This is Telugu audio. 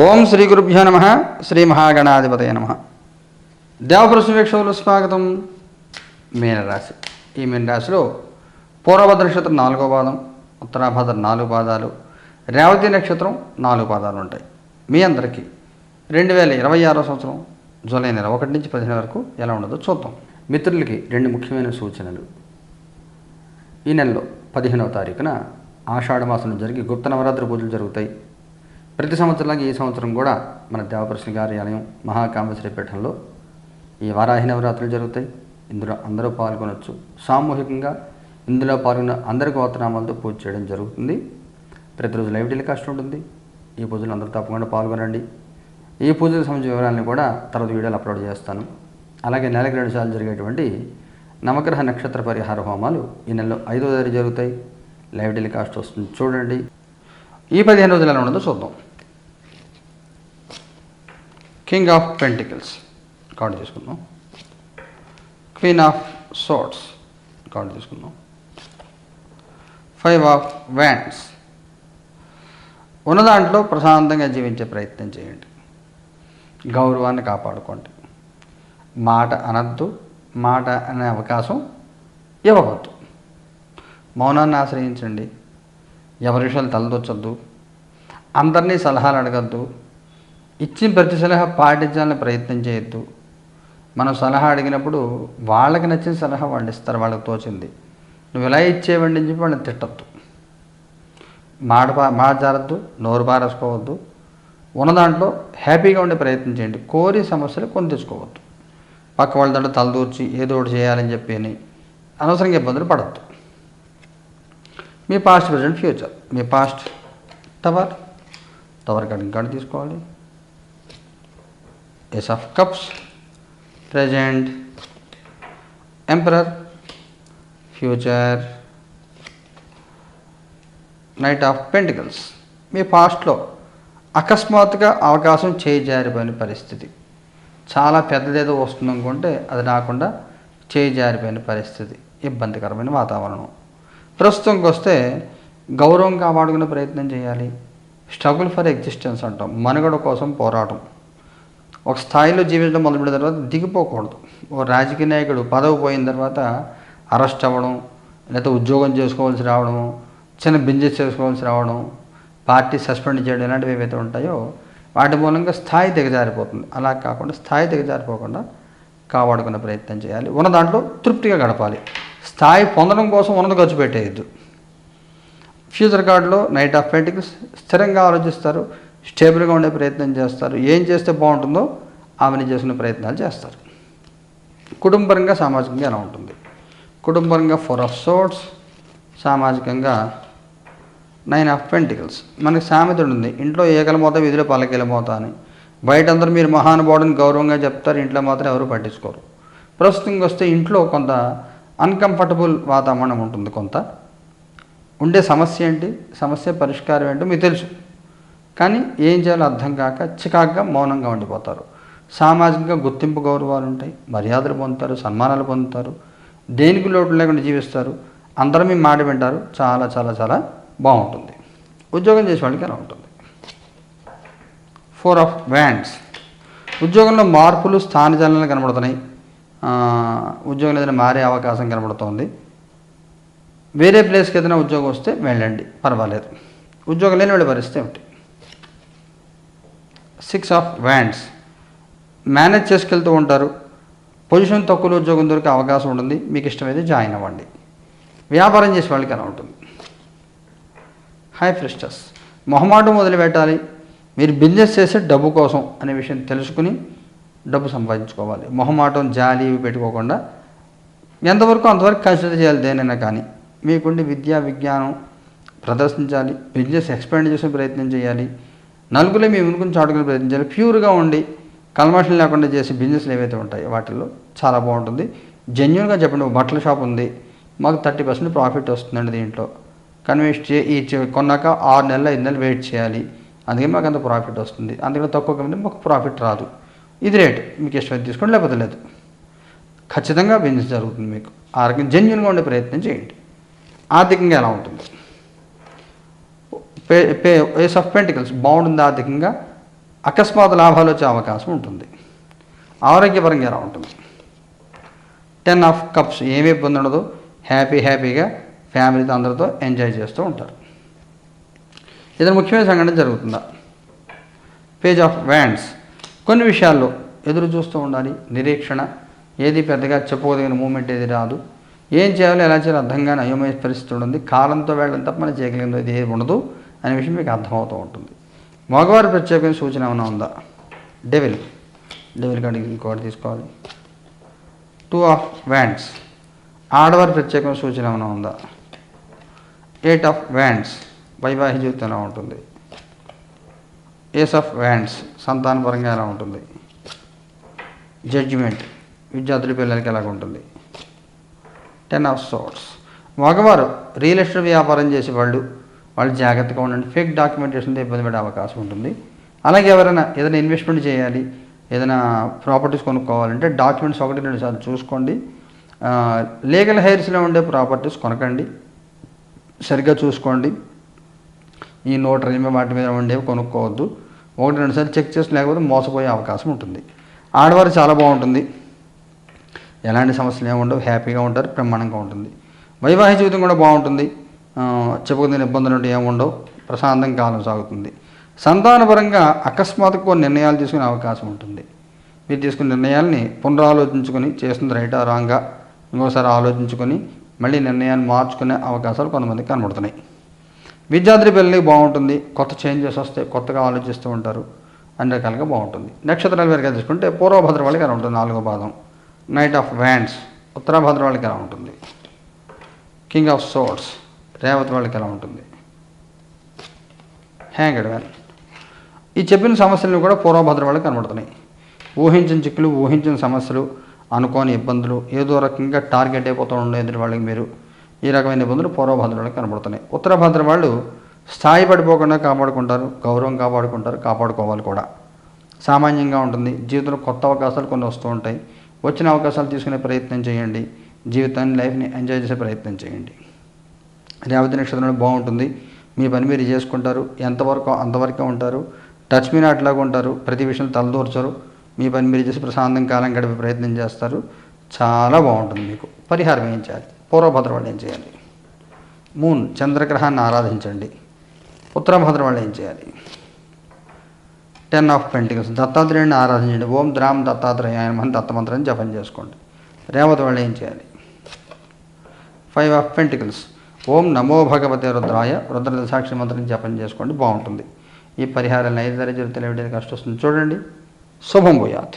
ఓం శ్రీ గురుభ్యో నమ. శ్రీ మహాగణాధిపతయ నమ. దేవపురుష వీక్షకులు స్వాగతం. మీనరాశి. ఈ మీనరాశిలో పూర్వభద్ర నక్షత్రం 4వ పాదం, ఉత్తరాభద్ర 4 పాదాలు, రేవతి నక్షత్రం 4 పాదాలు ఉంటాయి. మీ అందరికీ 2026 సంవత్సరం జూలై నెల 1 నుంచి 15 వరకు ఎలా ఉండదో చూద్దాం. మిత్రులకి 2 ముఖ్యమైన సూచనలు. ఈ నెలలో 15వ తారీఖున ఆషాఢ మాసంలో జరిగి గుప్త నవరాత్రి పూజలు జరుగుతాయి. ప్రతి సంవత్సరంలాగా ఈ సంవత్సరం కూడా మన దేవప్రశ్న కార్యాలయం మహాకామేశ్వరి పీఠంలో ఈ వారాహి నవరాత్రులు జరుగుతాయి. ఇందులో అందరూ పాల్గొనవచ్చు. సామూహికంగా ఇందులో పాల్గొన్న అందరి గోత్రనామాలతో పూజ చేయడం జరుగుతుంది. ప్రతిరోజు లైవ్ టెలికాస్ట్ ఉంటుంది. ఈ పూజలు అందరూ తప్పకుండా పాల్గొనండి. ఈ పూజలకు సంబంధించిన వివరాలను కూడా తర్వాత వీడియోలు అప్లోడ్ చేస్తాను. అలాగే నెలకు 2 సార్లు జరిగేటువంటి నవగ్రహ నక్షత్ర పరిహార హోమాలు ఈ నెలలో 5వ తేదీ జరుగుతాయి. లైవ్ టెలికాస్ట్ వస్తుంది, చూడండి. ఈ 15 రోజులు ఎలా ఉండదో చూద్దాం. కింగ్ ఆఫ్ పెంటికల్స్ కార్డు తీసుకుందాం. క్వీన్ ఆఫ్ సోర్డ్స్ కార్డు తీసుకుందాం. 5 ఆఫ్ వ్యాండ్స్. ఉన్న దాంట్లో ప్రశాంతంగా జీవించే ప్రయత్నం చేయండి. గౌరవాన్ని కాపాడుకోండి. మాట అనద్దు, మాట అనే అవకాశం ఇవ్వవద్దు. మౌనాన్ని ఆశ్రయించండి. ఎవరి విషయాలు తలదొచ్చొద్దు. అందరినీ సలహాలు అడగద్దు. ఇచ్చిన ప్రతి సలహా పాటించాలని ప్రయత్నం చేయొద్దు. మనం సలహా అడిగినప్పుడు వాళ్ళకి నచ్చిన సలహా వాళ్ళు ఇస్తారు, వాళ్ళకి తోచింది. నువ్వు ఇలా ఇచ్చేవండి అని చెప్పి వాళ్ళని తిట్టద్దు. మాట జారద్దు, నోరు పారేసుకోవద్దు. ఉన్న దాంట్లో హ్యాపీగా ఉండే ప్రయత్నం చేయండి. కోరి సమస్యలు కొని తెచ్చుకోవద్దు. పక్క వాళ్ళ దాంట్లో తలదూర్చి ఏదో ఒకటి చేయాలని చెప్పి అని అనవసరంగా ఇబ్బందులు పడద్దు. మీ పాస్ట్, ప్రజెంట్, ఫ్యూచర్. మీ పాస్ట్ టవర్ కార్డు తీసుకోవాలి. Ace of cups. Present emperor. Future knight of pentacles. మీ పాస్ట్లో అకస్మాత్తుగా అవకాశం చేయి జారిపోయిన పరిస్థితి. చాలా పెద్దదేదో వస్తుంది అనుకుంటే అది రాకుండా చేయి జారిపోయిన పరిస్థితి, ఇబ్బందికరమైన వాతావరణం. ప్రస్తుతంకి వస్తే గౌరవం కాపాడుకునే ప్రయత్నం చేయాలి. స్ట్రగుల్ ఫర్ ఎగ్జిస్టెన్స్ అంటాం, మనుగడ కోసం పోరాటం. ఒక స్థాయిలో జీవించడం మొదలుపెట్టిన తర్వాత దిగిపోకూడదు. ఓ రాజకీయ నాయకుడు పదవి పోయిన తర్వాత అరెస్ట్ అవ్వడం, లేకపోతే ఉద్యోగం చేసుకోవాల్సి రావడం, చిన్న బిజినెస్ చేసుకోవాల్సి రావడం, పార్టీ సస్పెండ్ చేయడం, ఇలాంటివి ఏవైతే ఉంటాయో వాటి మూలంగా స్థాయి దిగజారిపోతుంది. అలా కాకుండా స్థాయి దిగజారిపోకుండా కాపాడుకునే ప్రయత్నం చేయాలి. ఉన్న దాంట్లో తృప్తిగా గడపాలి. స్థాయి పొందడం కోసం ఉన్నది ఖర్చు పెట్టేయద్దు. ఫ్యూచర్ కార్డులో నైట్ ఆఫ్ పెంటికల్స్. స్థిరంగా ఆలోచిస్తారు, స్టేబుల్గా ఉండే ప్రయత్నం చేస్తారు. ఏం చేస్తే బాగుంటుందో ఆమెను చేసుకునే ప్రయత్నాలు చేస్తారు. కుటుంబపరంగా, సామాజికంగా ఎలా ఉంటుంది? కుటుంబపరంగా 4 ఆఫ్ సోర్డ్స్, సామాజికంగా 9 ఆఫ్ పెంటికల్స్. మనకి సామెత ఉంటుంది, ఇంట్లో ఏకల మోత వీధిలో పల్లకీల మోత అని. బయట అందరూ మీరు మహానుభావుడిని గౌరవంగా చెప్తారు, ఇంట్లో మాత్రం ఎవరు పట్టించుకోరు. ప్రస్తుతం వస్తే ఇంట్లో కొంత అన్కంఫర్టబుల్ వాతావరణం ఉంటుంది. కొంత ఉండే సమస్య ఏంటి, సమస్య పరిష్కారం ఏంటో మీకు తెలుసు, కానీ ఏం చేయాలో అర్థం కాక చికాగ్గా మౌనంగా ఉండిపోతారు. సామాజికంగా గుర్తింపు, గౌరవాలు ఉంటాయి, మర్యాదలు పొందుతారు, సన్మానాలు పొందుతారు, దేనికి లోటు లేకుండా జీవిస్తారు. అందరూ మీ మాట వింటారు. చాలా చాలా చాలా బాగుంటుంది. ఉద్యోగం చేసే వాళ్ళకి ఎలా ఉంటుంది? 4 ఆఫ్ వ్యాండ్స్. ఉద్యోగంలో మార్పులు, స్థానచలనాలు కనబడుతున్నాయి. ఉద్యోగం ఏదైనా మారే అవకాశం కనబడుతోంది. వేరే ప్లేస్కి ఏదైనా ఉద్యోగం వస్తే వెళ్ళండి, పర్వాలేదు. ఉద్యోగం లేని వెళ్ళే పరిస్థితి ఏమిటి? 6 ఆఫ్ వ్యాండ్స్. మేనేజ్ చేసుకెళ్తూ ఉంటారు. పొజిషన్ తక్కువ ఉద్యోగం దొరికే అవకాశం ఉంటుంది. మీకు ఇష్టమైతే జాయిన్ అవ్వండి. వ్యాపారం చేసే వాళ్ళకి ఎలా ఉంటుంది? High priestess. మొహమాటం మొదలుపెట్టాలి. మీరు బిజినెస్ చేసే డబ్బు కోసం అనే విషయం తెలుసుకుని డబ్బు సంపాదించుకోవాలి. మొహమాటం, జాలి ఇవి పెట్టుకోకుండా ఎంతవరకు అంతవరకు కన్సిడర్ చేయాలి దేనైనా. కానీ మీకుండి విద్యా విజ్ఞానం ప్రదర్శించాలి. బిజినెస్ ఎక్స్పాండ్ చేసే ప్రయత్నం చేయాలి. నలుగురే మీ మునుకుని చాటుకునే ప్రయత్నం చేయాలి. ప్యూర్గా ఉండి కల్మషం లేకుండా చేసే బిజినెస్లు ఏవైతే ఉంటాయో వాటిల్లో చాలా బాగుంటుంది. జెన్యున్గా చెప్పండి, ఒక బట్టల షాప్ ఉంది, మాకు 30% ప్రాఫిట్ వస్తుందండి దీంట్లో, కానీ కొన్నాక 6 నెలలు 5 నెలలు వెయిట్ చేయాలి, అందుకే మాకు అంత ప్రాఫిట్ వస్తుంది, అందుకని తక్కువ కంపెనీ మాకు ప్రాఫిట్ రాదు, ఇది రేటు, మీకు ఇష్టమైతే తీసుకోండి లేకపోతే లేదు. ఖచ్చితంగా బిజినెస్ జరుగుతుంది. మీకు ఆ రకంగా జెన్యున్గా ఉండే ప్రయత్నం చేయండి. ఆర్థికంగా ఎలా ఉంటుంది? Ace of pentacles. బాగుంటుంది ఆర్థికంగా. అకస్మాత్ లాభాలు వచ్చే అవకాశం ఉంటుంది. ఆరోగ్యపరంగా ఎలా ఉంటుంది? 10 ఆఫ్ కప్స్, ఏమీ ఇబ్బంది ఉండదు, హ్యాపీగా ఫ్యామిలీతో అందరితో ఎంజాయ్ చేస్తూ ఉంటారు. ఏదైనా ముఖ్యమైన సంఘటన జరుగుతుందా? పేజ్ ఆఫ్ వ్యాండ్స్, కొన్ని విషయాల్లో ఎదురు చూస్తూ ఉండాలి, నిరీక్షణ, ఏది పెద్దగా చెప్పుకోదగిన మూమెంట్ ఏది రాదు, ఏం చేయాలో ఎలా చేయాలో అర్థం కానీ అయోమయ పరిస్థితి ఉంటుంది, కాలంతో వెళ్ళడం తప్ప మనం చేయగలిగింది ఇది ఏది ఉండదు అనే విషయం మీకు అర్థమవుతూ ఉంటుంది. మగవారి ప్రత్యేకమైన సూచన ఏమైనా ఉందా? డెవిల్ కాడికి ఇంకోటి తీసుకోవాలి. 2 ఆఫ్ వ్యాండ్స్, ఆడవారి ప్రత్యేకమైన సూచన ఏమైనా ఉందా? 8 ఆఫ్ వ్యాండ్స్, వైవాహిక జీవితం ఎలా ఉంటుంది? ఏస్ ఆఫ్ వ్యాండ్స్, సంతానపరంగా ఎలా ఉంటుంది? జడ్జిమెంట్, విద్యార్థుల పిల్లలకి ఎలాగ ఉంటుంది? 10 ఆఫ్ సోర్ట్స్, మగవారు రియల్ ఎస్టేట్ వ్యాపారం చేసేవాళ్ళు వాళ్ళు జాగ్రత్తగా ఉండండి, ఫేక్ డాక్యుమెంటేషన్తో ఇబ్బంది పడే అవకాశం ఉంటుంది. అలాగే ఎవరైనా ఏదైనా ఇన్వెస్ట్మెంట్ చేయాలి, ఏదైనా ప్రాపర్టీస్ కొనుక్కోవాలంటే డాక్యుమెంట్స్ 1-2 సార్లు చూసుకోండి. లీగల్ హెయిర్స్లో ఉండే ప్రాపర్టీస్ కొనకండి, సరిగ్గా చూసుకోండి. ఈ నోటరీ వాటి మీద ఉండేవి కొనుక్కోవద్దు, 1-2 సార్లు చెక్ చేసి, లేకపోతే మోసపోయే అవకాశం ఉంటుంది. ఆడవారు చాలా బాగుంటుంది, ఎలాంటి సమస్యలు ఏమి ఉండవు, హ్యాపీగా ఉంటారు, బ్రహ్మాండంగా ఉంటుంది. వైవాహిక జీవితం కూడా బాగుంటుంది, చెప్పుకునే ఇబ్బందులు అంటే ఏమి ఉండవు, ప్రశాంతంగా కాలం సాగుతుంది. సంతానపరంగా అకస్మాత్తుగా కొన్ని నిర్ణయాలు తీసుకునే అవకాశం ఉంటుంది. మీరు తీసుకునే నిర్ణయాల్ని పునరాలోచించుకొని చేస్తుంది రైటా రాంగా ఇంకోసారి ఆలోచించుకొని మళ్ళీ నిర్ణయాన్ని మార్చుకునే అవకాశాలు కొంతమందికి కనబడుతున్నాయి. విద్యార్థి పిల్లలకి బాగుంటుంది, కొత్త చేంజెస్ వస్తాయి, కొత్తగా ఆలోచిస్తూ ఉంటారు, అన్ని రకాలుగా బాగుంటుంది. నక్షత్రాల వారికి తీసుకుంటే పూర్వభద్ర వాళ్ళకి ఎలా ఉంటుంది? 4వ పాదం. నైట్ ఆఫ్ వ్యాండ్స్, ఉత్తరాభద్ర వాళ్ళకి ఎలా ఉంటుంది? కింగ్ ఆఫ్ సోర్డ్స్, రేవతి వాళ్ళకి ఎలా ఉంటుంది? Hanged man. ఈ చెప్పిన సమస్యలను కూడా పూర్వభద్ర వాళ్ళకి కనబడుతున్నాయి. ఊహించిన చిక్కులు, ఊహించిన సమస్యలు, అనుకోని ఇబ్బందులు, ఏదో రకంగా టార్గెట్ అయిపోతూ ఉండేది వాళ్ళకి మీరు, ఈ రకమైన ఇబ్బందులు పూర్వభద్ర వాళ్ళకి కనబడుతున్నాయి. ఉత్తరభద్ర వాళ్ళు స్థాయి పడిపోకుండా కాపాడుకుంటారు, గౌరవం కాపాడుకోవాలి కూడా. సామాన్యంగా ఉంటుంది, జీవితంలో కొత్త అవకాశాలు కొన్ని వస్తూ ఉంటాయి, వచ్చిన అవకాశాలు తీసుకునే ప్రయత్నం చేయండి, జీవితాన్ని లైఫ్ని ఎంజాయ్ చేసే ప్రయత్నం చేయండి. రేవతి నక్షత్రంలో బాగుంటుంది, మీ పని మీరు చేసుకుంటారు, ఎంతవరకు అంతవరకే ఉంటారు, టచ్ మీ నాట్లాగా ఉంటారు, ప్రతి విషయం తలదూర్చరు, మీ పని మీరు చేసి ప్రశాంతం కాలం గడిపే ప్రయత్నం చేస్తారు, చాలా బాగుంటుంది. మీకు పరిహారం ఏం చేయాలి? పూర్వభద్ర వాళ్ళు ఏం చేయాలి? మూన్, చంద్రగ్రహాన్ని ఆరాధించండి. ఉత్తరభద్ర వాళ్ళు ఏం చేయాలి? 10 ఆఫ్ పెంటికల్స్, దత్తాత్రేయుడిని ఆరాధించండి. ఓం ద్రామ్ దత్తాత్రేయాయ నమః దత్తమంత్రాన్ని జపం చేసుకోండి. రేవతి వాళ్ళు ఏం చేయాలి? 5 ఆఫ్ పెంటికల్స్, ఓం నమో భగవతే రుద్రాయ రుద్రసాక్షి మంత్రం జపం చేసుకోండి, బాగుంటుంది. ఈ పరిహారాలను 5 జరిగితే కష్టం వస్తుంది. చూడండి. శుభం భూయాత్.